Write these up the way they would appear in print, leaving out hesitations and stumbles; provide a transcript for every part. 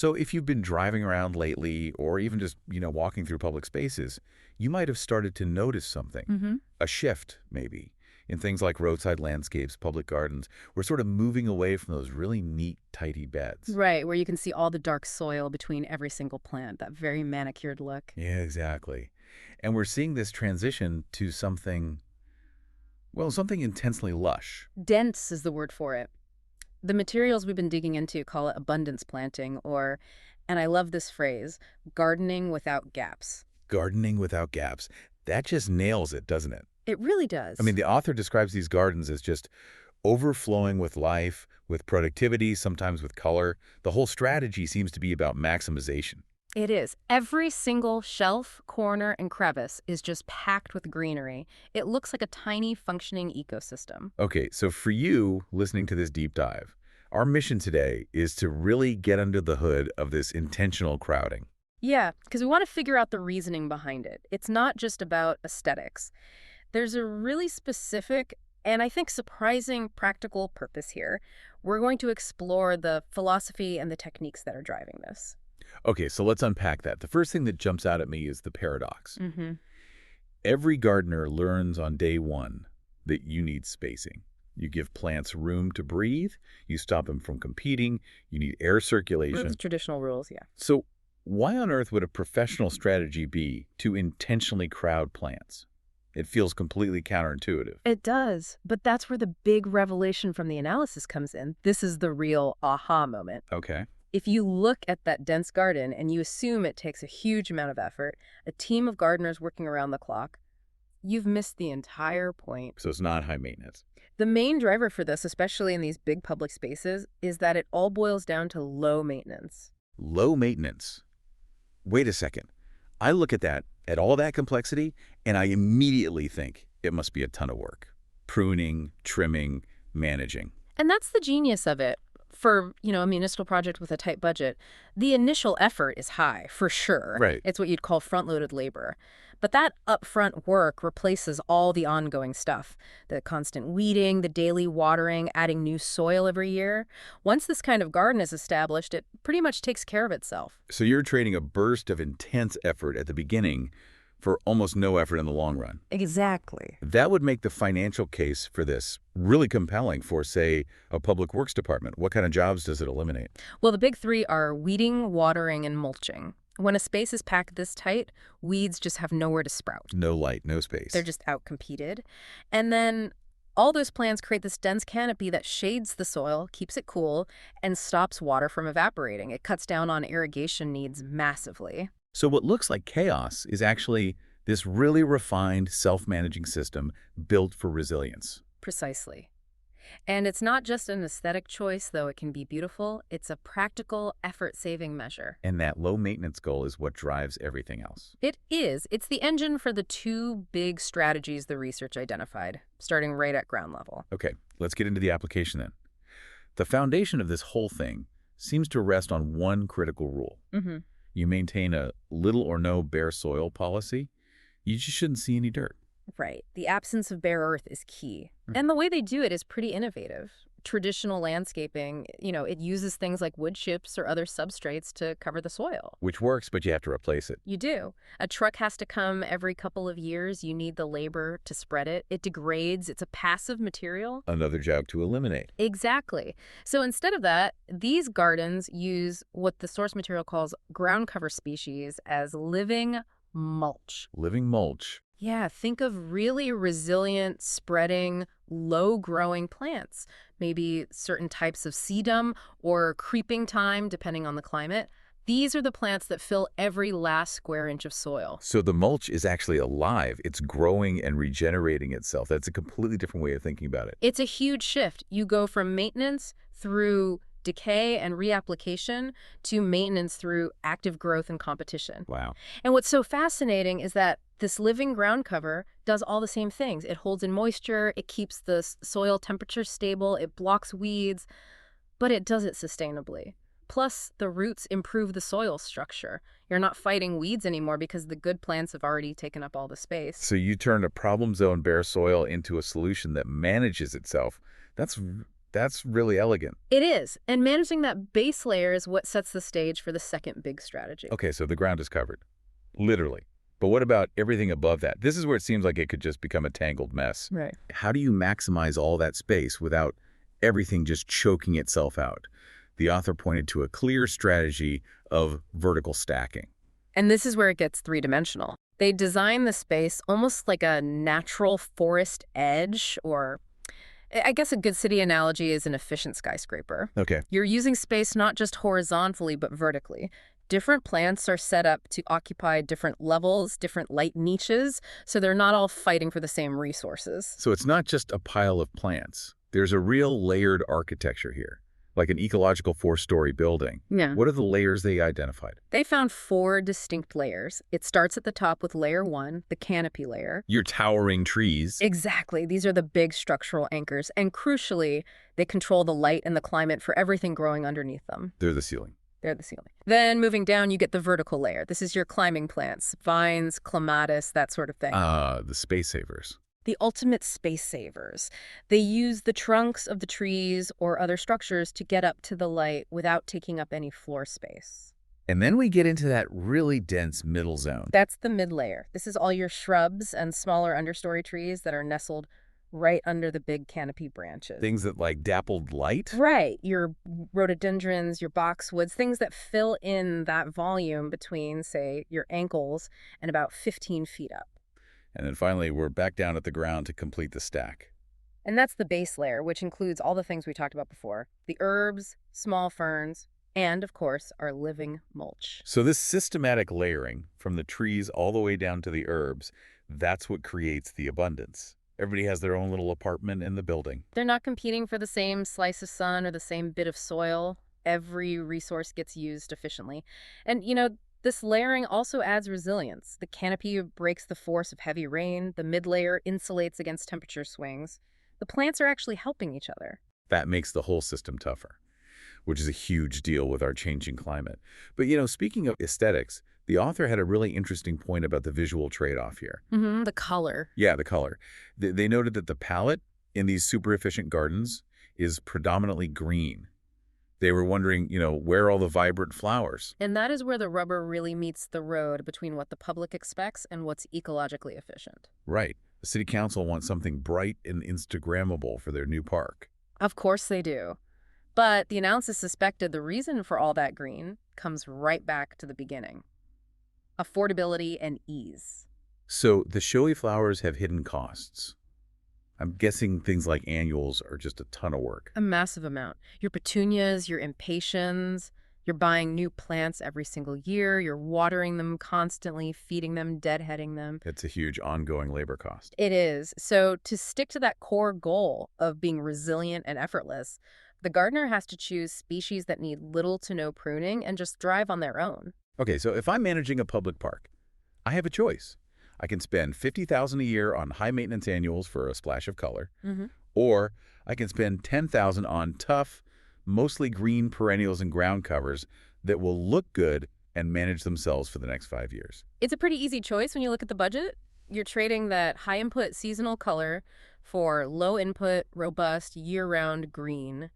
So if you've been driving around lately or even just, walking through public spaces, you might have started to notice something, Hmm. a shift maybe, in things like roadside landscapes, public gardens. We're sort of moving away from those really neat, tidy beds. Right, where you can see all the dark soil between every single plant, that very manicured look. Yeah, exactly. And we're seeing this transition to something, well, something intensely lush. Dense is the word for it. The materials we've been digging into call it abundance planting, or, and I love this phrase, gardening without gaps. Gardening without gaps. That just nails it, doesn't it? It really I mean, does. the author describes these gardens as just overflowing with life, with productivity, sometimes with color. The whole strategy seems to be about maximization. It is. Every single shelf, corner, and crevice is just packed with greenery. It looks like a tiny, functioning ecosystem. Okay, so for you, listening to this deep dive, our mission today is to really get under the hood of this intentional crowding. Yeah, because we want to figure out the reasoning behind it. It's not just about aesthetics. There's a really specific and I think surprising practical purpose here. We're going to explore the philosophy and the techniques that are driving this. Okay, so let's unpack that. The first thing that jumps out at me is the paradox. Mm-hmm. Every gardener learns on day one that you need spacing. You give plants room to breathe, you stop them from competing, you need air The circulation. traditional rules, yeah. So why on earth would a professional strategy be to intentionally crowd plants? It feels completely counterintuitive. It does, but that's where the big revelation from the analysis comes in. This is the real aha moment. Okay. If you look at that dense garden and you assume it takes a huge amount of effort, a team of gardeners working around the clock, you've missed the entire point. So it's not high maintenance. The main driver for this, especially in these big public spaces, is that it all boils down to low maintenance. Low maintenance. Wait a second. I look at all that complexity, and I immediately think it must be a ton of work. Pruning, trimming, managing. And that's the genius of it. For, a municipal project with a tight budget, the initial effort is high, for sure. Right. It's what you'd call front-loaded labor. But that upfront work replaces all the ongoing stuff, the constant weeding, the daily watering, adding new soil every year. Once this kind of garden is established, it pretty much takes care of itself. So you're trading a burst of intense effort at the beginning for almost no effort in the long run. Exactly. That would make the financial case for this really compelling for, say, a public works department. What kind of jobs does it eliminate? Well, the big three are weeding, watering, and mulching. When a space is packed this tight, weeds just have nowhere to sprout. No light, no space. They're just outcompeted. And then all those plants create this dense canopy that shades the soil, keeps it cool, and stops water from evaporating. It cuts down on irrigation needs massively. So what looks like chaos is actually this really refined, self-managing system built for resilience. Precisely. And it's not just an aesthetic choice, though it can be beautiful. It's a practical, effort-saving measure. And that low maintenance goal is what drives everything else. It is. It's the engine for the two big strategies the research identified, starting right at ground level. Okay, let's get into the application then. The foundation of this whole thing seems to rest on one critical rule. Mm-hmm. You maintain a little or no bare soil policy. You just shouldn't see any dirt. Right. The absence of bare earth is key. Mm. And the way they do it is pretty innovative. Traditional landscaping, it uses things like wood chips or other substrates to cover the soil. Which works, but you have to replace it. You do. A truck has to come every couple of years. You need the labor to spread it. It degrades. It's a passive material. Another job to eliminate. Exactly. So instead of that, these gardens use what the source material calls ground cover species as living mulch. Living mulch. Yeah, think of really resilient, spreading, low-growing plants. Maybe certain types of sedum or creeping thyme, depending on the climate. These are the plants that fill every last square inch of soil. So the mulch is actually alive. It's growing and regenerating itself. That's a completely different way of thinking about it. It's a huge shift. You go from maintenance through decay and reapplication to maintenance through active growth and competition. Wow. And what's so fascinating is that this living ground cover does all the same things. It holds in moisture, it keeps the soil temperature stable, it blocks weeds, but it does it sustainably. Plus, the roots improve the soil structure. You're not fighting weeds anymore because the good plants have already taken up all the space. So you turn a problem zone bare soil into a solution that manages itself. That's That's really elegant. It is, and managing that base layer is what sets the stage for the second big strategy. Okay, so the ground is covered. Literally. But what about everything above that? This is where it seems like it could just become a tangled mess. Right. How do you maximize all that space without everything just choking itself out? The author pointed to a clear strategy of vertical stacking. And this is where it gets three-dimensional. They design the space almost like a natural forest edge, or I guess a good city analogy is an efficient skyscraper. Okay. You're using space not just horizontally, but vertically. Different plants are set up to occupy different levels, different light niches, so they're not all fighting for the same resources. So it's not just a pile of plants. There's a real layered architecture here, like an ecological four-story building. Yeah. What are the layers they identified? They found 4 distinct layers. It starts at the top with layer 1, the canopy layer. Your towering trees. Exactly. These are the big structural anchors, and crucially, they control the light and the climate for everything growing underneath them. They're the ceiling. They're the ceiling. Then moving down, you get the vertical layer. This is your climbing plants, vines, clematis, that sort of thing. The space savers. The ultimate space savers. They use the trunks of the trees or other structures to get up to the light without taking up any floor space. And then we get into that really dense middle zone. That's the mid layer. This is all your shrubs and smaller understory trees that are nestled right under the big canopy branches. Things that like dappled light. Right. Your rhododendrons, your boxwoods, things that fill in that volume between, say, your ankles and about 15 feet up. And then finally, we're back down at the ground to complete the stack. And that's the base layer, which includes all the things we talked about before. The herbs, small ferns, and, of course, our living mulch. So this systematic layering from the trees all the way down to the herbs, that's what creates the abundance. Everybody has their own little apartment in the building. They're not competing for the same slice of sun or the same bit of soil. Every resource gets used efficiently. And, this layering also adds resilience. The canopy breaks the force of heavy rain. The mid-layer insulates against temperature swings. The plants are actually helping each other. That makes the whole system tougher, which is a huge deal with our changing climate. But, speaking of aesthetics, the author had a really interesting point about the visual trade-off here. The color. Yeah, the color. They noted that the palette in these super efficient gardens is predominantly green. They were wondering, where are all the vibrant flowers? And that is where the rubber really meets the road between what the public expects and what's ecologically efficient. Right. The city council wants something bright and Instagrammable for their new park. Of course they do. But the analysis suspected the reason for all that green comes right back to the beginning. Affordability and ease. So the showy flowers have hidden costs. I'm guessing things like annuals are just a ton of work. A massive amount. Your petunias, your impatiens, you're buying new plants every single year, you're watering them constantly, feeding them, deadheading them. It's a huge ongoing labor cost. It is. So to stick to that core goal of being resilient and effortless, the gardener has to choose species that need little to no pruning and just thrive on their own. Okay, so if I'm managing a public park, I have a choice. I can spend $50,000 a year on high-maintenance annuals for a splash of color, or I can spend $10,000 on tough, mostly green perennials and ground covers that will look good and manage themselves for the next 5 years. It's a pretty easy choice when you look at the budget. You're trading that high-input seasonal color for low-input, robust, year-round green.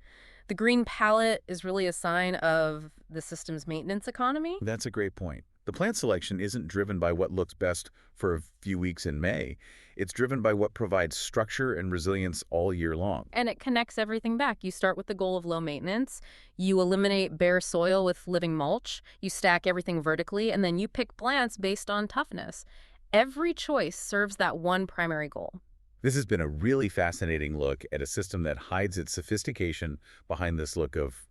The green palette is really a sign of the system's maintenance economy. That's a great point. The plant selection isn't driven by what looks best for a few weeks in May. It's driven by what provides structure and resilience all year long. And it connects everything back. You start with the goal of low maintenance. You eliminate bare soil with living mulch. You stack everything vertically, and then you pick plants based on toughness. Every choice serves that one primary goal. This has been a really fascinating look at a system that hides its sophistication behind this look of,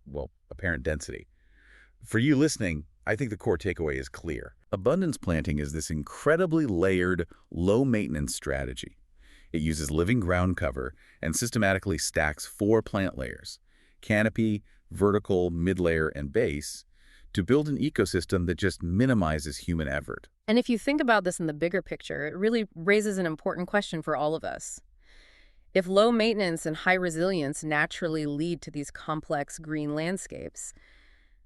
apparent density. For you listening, I think the core takeaway is clear. Abundance planting is this incredibly layered, low-maintenance strategy. It uses living ground cover and systematically stacks 4 plant layers, canopy, vertical, mid-layer, and base, to build an ecosystem that just minimizes human effort. And if you think about this in the bigger picture, it really raises an important question for all of us. If low maintenance and high resilience naturally lead to these complex green landscapes,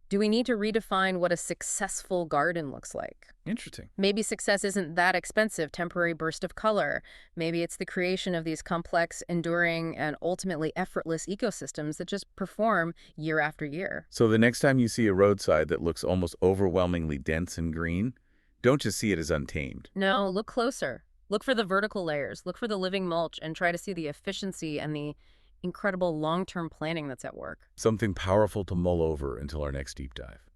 Do we need to redefine what a successful garden looks like? Interesting. Maybe success isn't that expensive, temporary burst of color. Maybe it's the creation of these complex, enduring, and ultimately effortless ecosystems that just perform year after year. So the next time you see a roadside that looks almost overwhelmingly dense and green, don't just see it as untamed. No, look closer. Look for the vertical layers, look for the living mulch, and try to see the efficiency and the incredible long-term planning that's at work. Something powerful to mull over until our next deep dive.